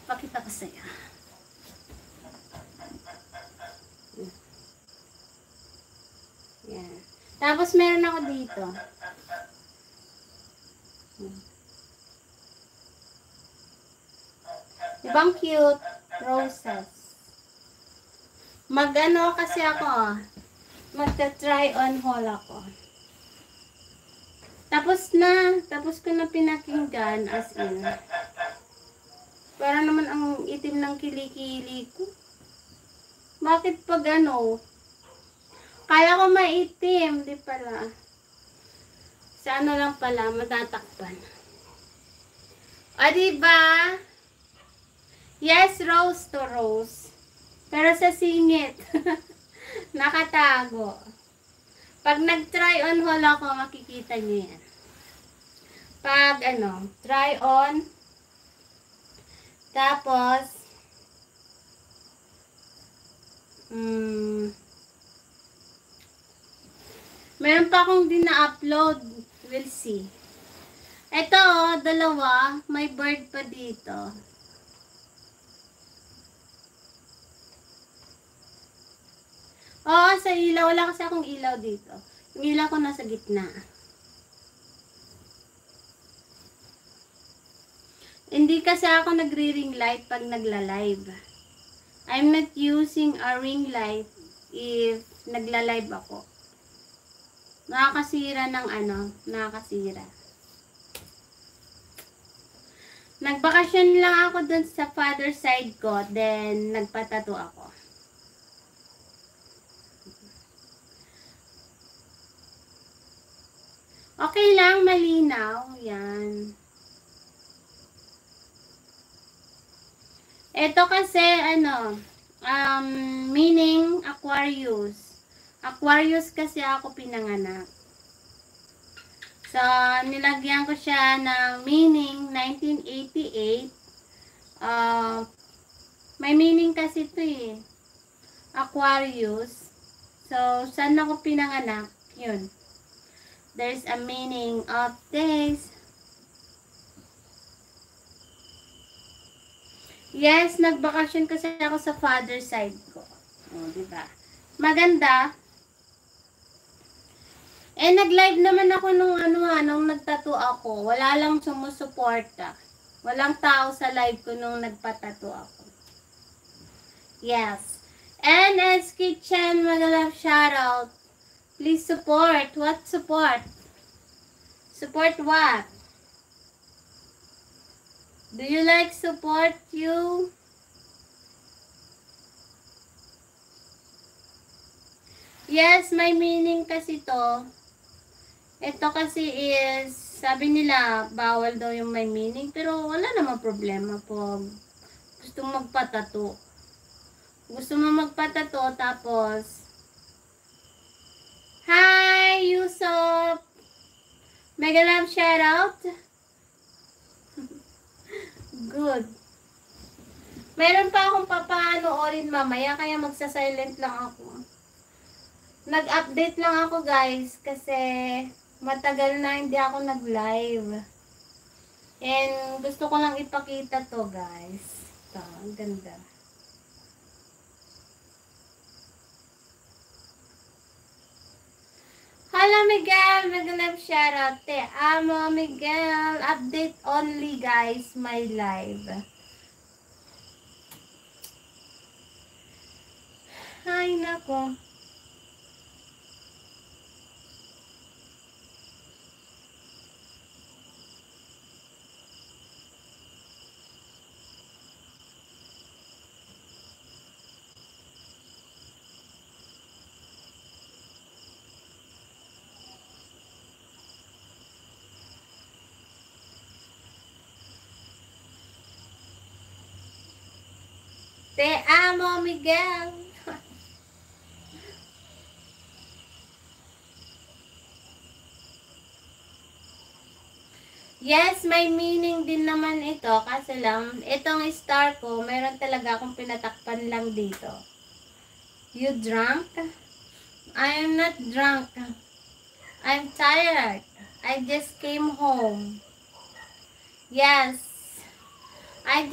pakita ko sa'yo. Yan. Tapos meron ako dito. Ibang cute roses. Kasi ako, magta-try on haul ako. Tapos ko na pinakinggan as in. Para naman ang itim ng kilikili ko. Bakit pag kaya ko maitim, di pala. Sa lang pala, matatakpan. O, diba? Yes, rose to rose. Pero sa singit, nakatago. Pag nag-try on haul ako, makikita niyo yan. Pag try on, tapos, meron pa akong din na-upload. We'll see. Ito, dalawa. May bird pa dito. Oo, sa ilaw. Wala kasi akong ilaw dito. Yung ilaw ko nasa gitna. Hindi kasi ako nagre-ring light pag nagla-live. I'm not using a ring light if nagla-live ako. Nakakasira ng nakakasira. Nagbakasyon lang ako dun sa father side ko, then nagpatato ako. Okay lang, malinaw. Yan. Ito kasi, meaning Aquarius. Aquarius kasi ako pinanganak. So, nilagyan ko siya ng meaning 1988. May meaning kasi ito eh. Aquarius. So, saan ako pinanganak? Yun. There's a meaning of this. Yes, nagbakasyon kasi ako sa father side ko. O, diba? Maganda. Nag-live naman ako nung nagtattoo ako. Wala lang sumusuporta. Walang tao sa live ko nung nagpatattoo ako. Yes. NS Kitchen, magalap shoutout. Please support. What support? Support what? Do you like support you? Yes, may meaning kasi to. Ito kasi is, sabi nila, bawal daw yung may meaning. Pero wala namang problema po. Gusto mo magpatato. Gusto mo magpatato, tapos, hi, Yusuf! Mega love shoutout. Good. Meron pa akong papanoorin mamaya, kaya magsa-silent lang ako. Nag-update lang ako guys, kasi matagal na hindi ako nag-live. And gusto ko lang ipakita to guys. Ito, ang ganda. Hello Miguel, mag-love shoutout. Te amo Miguel, update only guys, my live. Ay nako. Te amo, Miguel. Yes, may meaning din naman ito. Kasi lang, itong star ko, meron talaga akong pinatakpan lang dito. You drunk? I am not drunk. I'm tired. I just came home. Yes. I